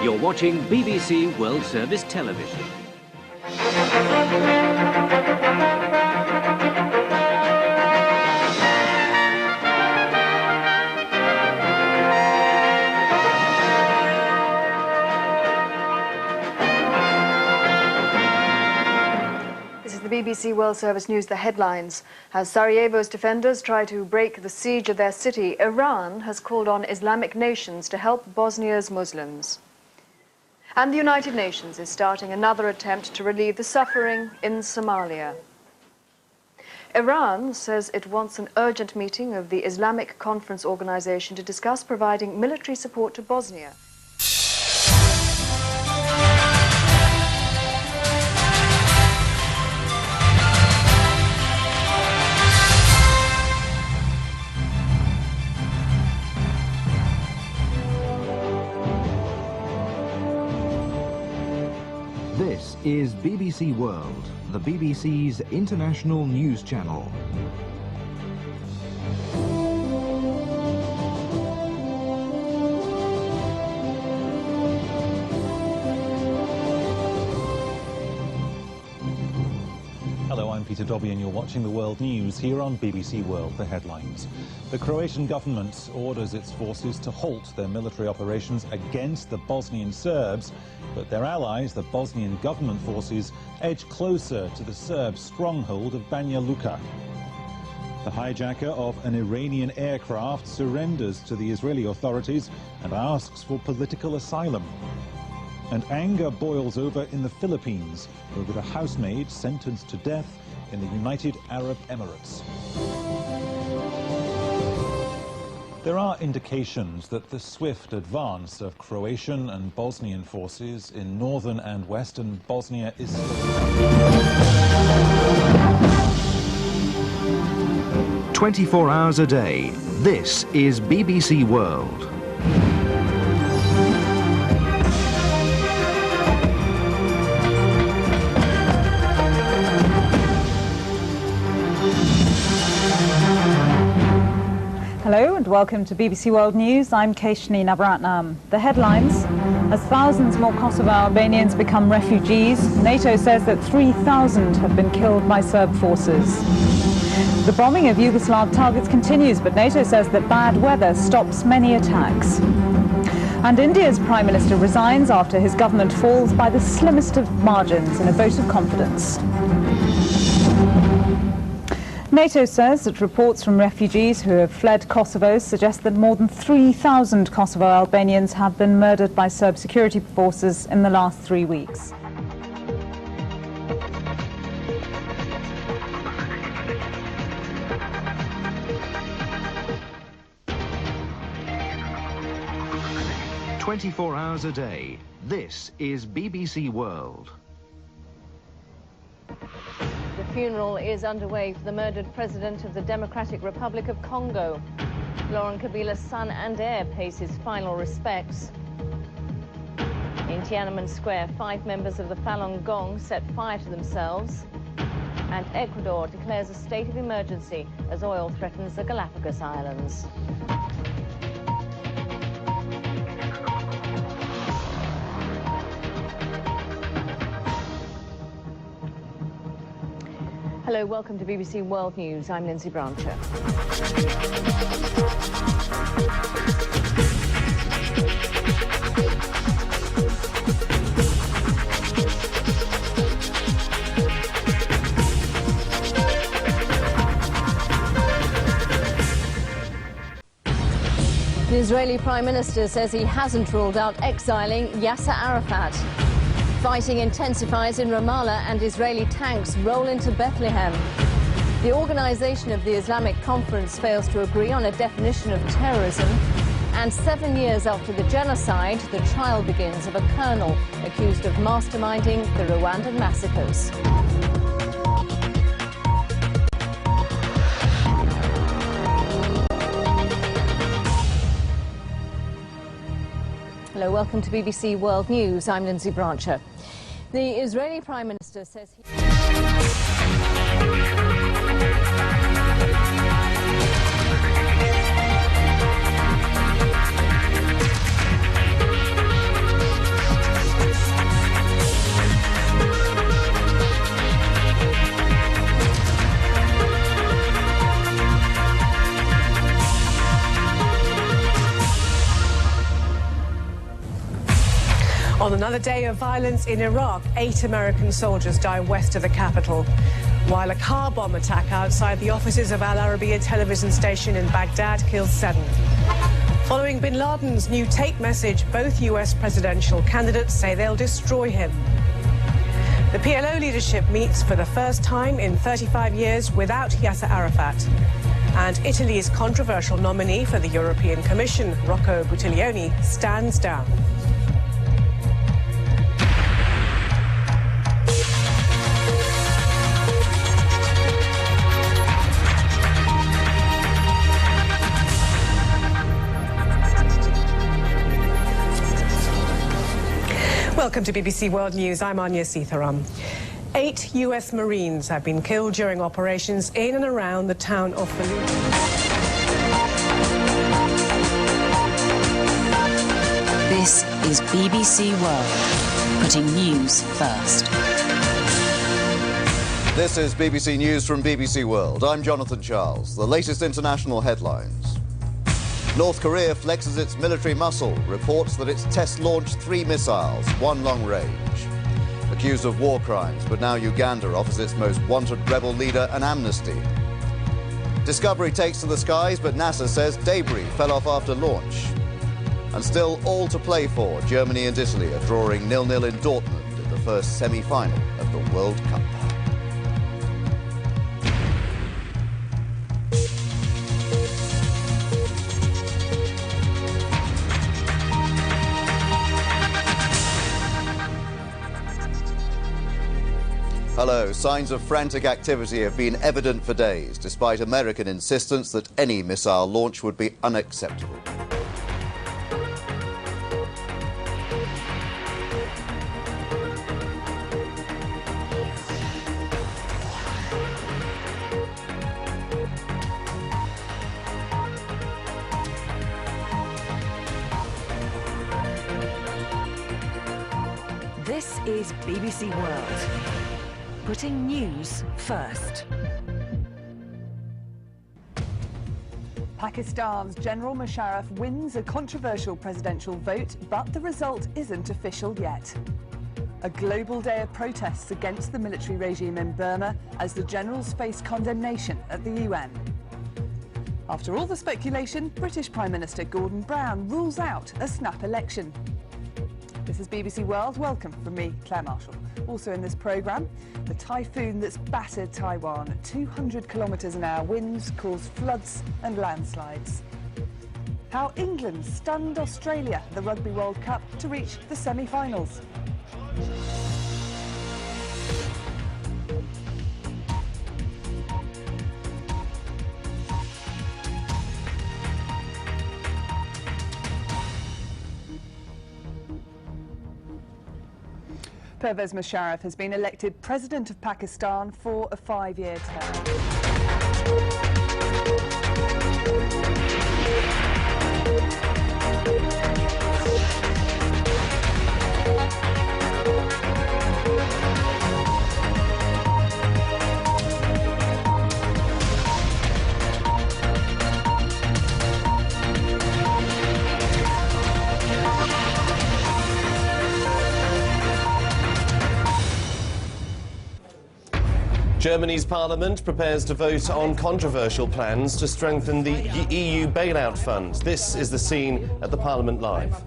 You're watching BBC World Service Television. This is the BBC World Service News, the headlines. As Sarajevo's defenders try to break the siege of their city, Iran has called on Islamic nations to help Bosnia's Muslims. And the United Nations is starting another attempt to relieve the suffering in Somalia. Iran says it wants an urgent meeting of the Islamic Conference Organization to discuss providing military support to Bosnia. This is BBC World, the BBC's international news channel. Hello, I'm Peter Dobby and you're watching the World News here on BBC World, the headlines. The Croatian government orders its forces to halt their military operations against the Bosnian Serbs, but their allies, the Bosnian government forces, edge closer to the Serb stronghold of Banja Luka. The hijacker of an Iranian aircraft surrenders to the Israeli authorities and asks for political asylum. And anger boils over in the Philippines over the housemaid sentenced to death in the United Arab Emirates. There are indications that the swift advance of Croatian and Bosnian forces in northern and western Bosnia is slowing. 24 hours a day, this is BBC World. Hello and welcome to BBC World News. I'm Keshini Navratnam. The headlines: as thousands more Kosovo Albanians become refugees, NATO says that 3,000 have been killed by Serb forces. The bombing of Yugoslav targets continues, but NATO says that bad weather stops many attacks. And India's Prime Minister resigns after his government falls by the slimmest of margins in a vote of confidence. NATO says that reports from refugees who have fled Kosovo suggest that more than 3,000 Kosovo Albanians have been murdered by Serb security forces in the last 3 weeks. "24 hours a day, this is BBC World. The funeral is underway for the murdered president of the Democratic Republic of Congo. Laurent Kabila's son and heir pays his final respects. In Tiananmen Square, 5 members of the Falun Gong set fire to themselves. And Ecuador declares a state of emergency as oil threatens the Galapagos Islands. Hello, welcome to BBC World News. I'm Lindsay Brancher. The Israeli Prime Minister says he hasn't ruled out exiling Yasser Arafat. Fighting intensifies in Ramallah and Israeli tanks roll into Bethlehem. The Organization of the Islamic Conference fails to agree on a definition of terrorism. And 7 years after the genocide, the trial begins of a colonel accused of masterminding the Rwandan massacres. Hello, welcome to BBC World News. I'm Lindsay Brancher. The Israeli Prime Minister says he... On another day of violence in Iraq, 8 American soldiers die west of the capital, while a car bomb attack outside the offices of Al Arabiya television station in Baghdad kills 7. Following bin Laden's new tape message, both US presidential candidates say they'll destroy him. The PLO leadership meets for the first time in 35 years without Yasser Arafat. And Italy's controversial nominee for the European Commission, Rocco Buttiglione, stands down. Welcome to BBC World News. I'm Anya Sitharam. 8 US Marines have been killed during operations in and around the town of Fallujah. This is BBC World, putting news first. This is BBC News from BBC World. I'm Jonathan Charles. The latest international headlines. North Korea flexes its military muscle, reports that it's test-launched 3 missiles, 1 long range. Accused of war crimes, but now Uganda offers its most wanted rebel leader an amnesty. Discovery takes to the skies, but NASA says debris fell off after launch. And still all to play for. Germany and Italy are drawing 0-0 in Dortmund in the first semi-final of the World Cup. Hello. Signs of frantic activity have been evident for days, despite American insistence that any missile launch would be unacceptable. This is BBC World. Putting news first. Pakistan's General Musharraf wins a controversial presidential vote, but the result isn't official yet. A global day of protests against the military regime in Burma as the generals face condemnation at the UN. After all the speculation, British Prime Minister Gordon Brown rules out a snap election. This is BBC World. Welcome from me, Claire Marshall. Also in this programme, the typhoon that's battered Taiwan. 200 kilometres an hour winds caused floods and landslides. How England stunned Australia at the Rugby World Cup to reach the semi-finals. Pervez Musharraf has been elected President of Pakistan for a 5-year term. Germany's parliament prepares to vote on controversial plans to strengthen the EU bailout fund. This is the scene at the Parliament Live.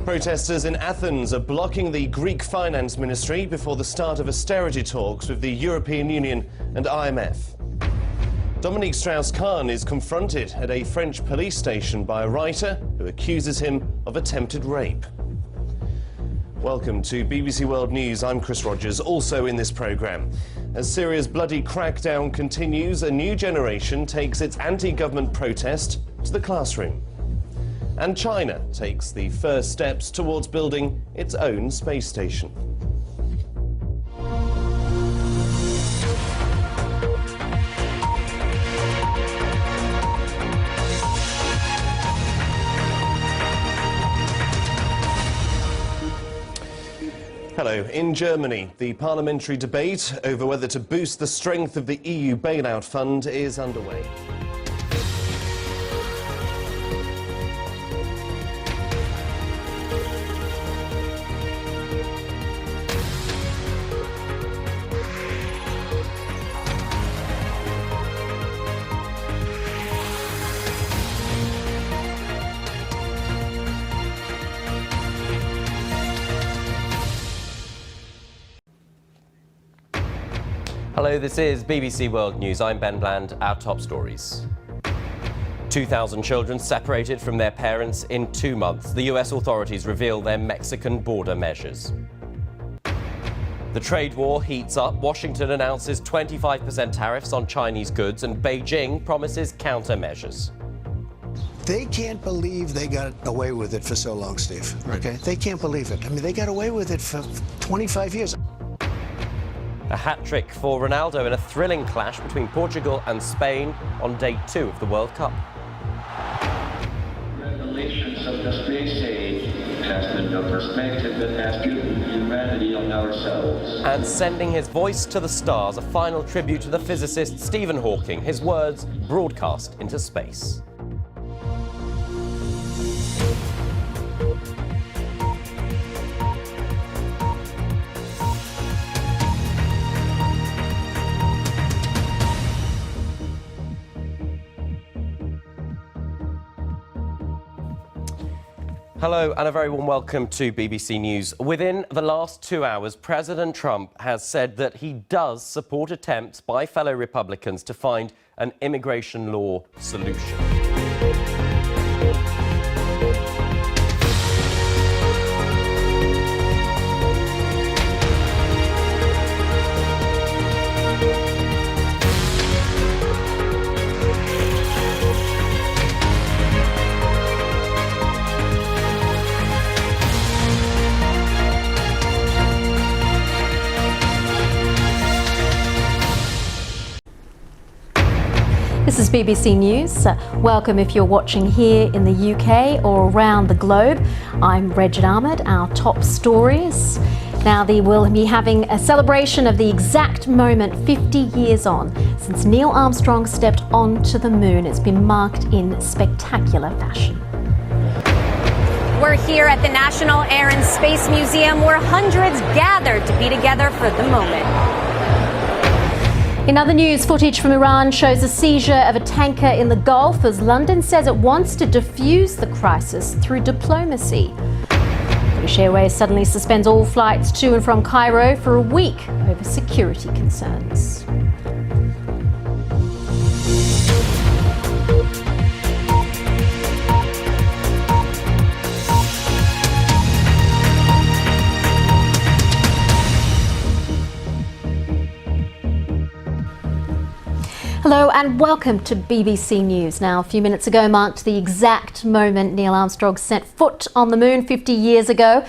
Protesters in Athens are blocking the Greek finance ministry before the start of austerity talks with the European Union and IMF. Dominique Strauss-Kahn is confronted at a French police station by a writer who accuses him of attempted rape. Welcome to BBC World News. I'm Chris Rogers. Also in this programme, as Syria's bloody crackdown continues, a new generation takes its anti-government protest to the classroom. And China takes the first steps towards building its own space station. Hello. In Germany, the parliamentary debate over whether to boost the strength of the EU bailout fund is underway. Hello, this is BBC World News. I'm Ben Bland. Our top stories. 2,000 children separated from their parents in 2 months. The US authorities reveal their Mexican border measures. The trade war heats up. Washington announces 25% tariffs on Chinese goods, and Beijing promises countermeasures. They can't believe they got away with it for so long, Steve. Okay? They can't believe it. I mean, they got away with it for 25 years. A hat-trick for Ronaldo in a thrilling clash between Portugal and Spain on day 2 of the World Cup. Revelations of the space age cast a new perspective that has given humanity on ourselves. And sending his voice to the stars, a final tribute to the physicist Stephen Hawking, his words broadcast into space. Hello and a very warm welcome to BBC News. Within the last 2 hours, President Trump has said that he does support attempts by fellow Republicans to find an immigration law solution. This is BBC News. Welcome if you're watching here in the UK or around the globe. I'm Regid Ahmed. Our top stories. Now they will be having a celebration of the exact moment 50 years on since Neil Armstrong stepped onto the moon. It's been marked in spectacular fashion. We're here at the National Air and Space Museum where hundreds gathered to be together for the moment. In other news, footage from Iran shows a seizure of a tanker in the Gulf as London says it wants to defuse the crisis through diplomacy. British Airways suddenly suspends all flights to and from Cairo for a week over security concerns. Hello and welcome to BBC News. Now, a few minutes ago marked the exact moment Neil Armstrong set foot on the moon 50 years ago.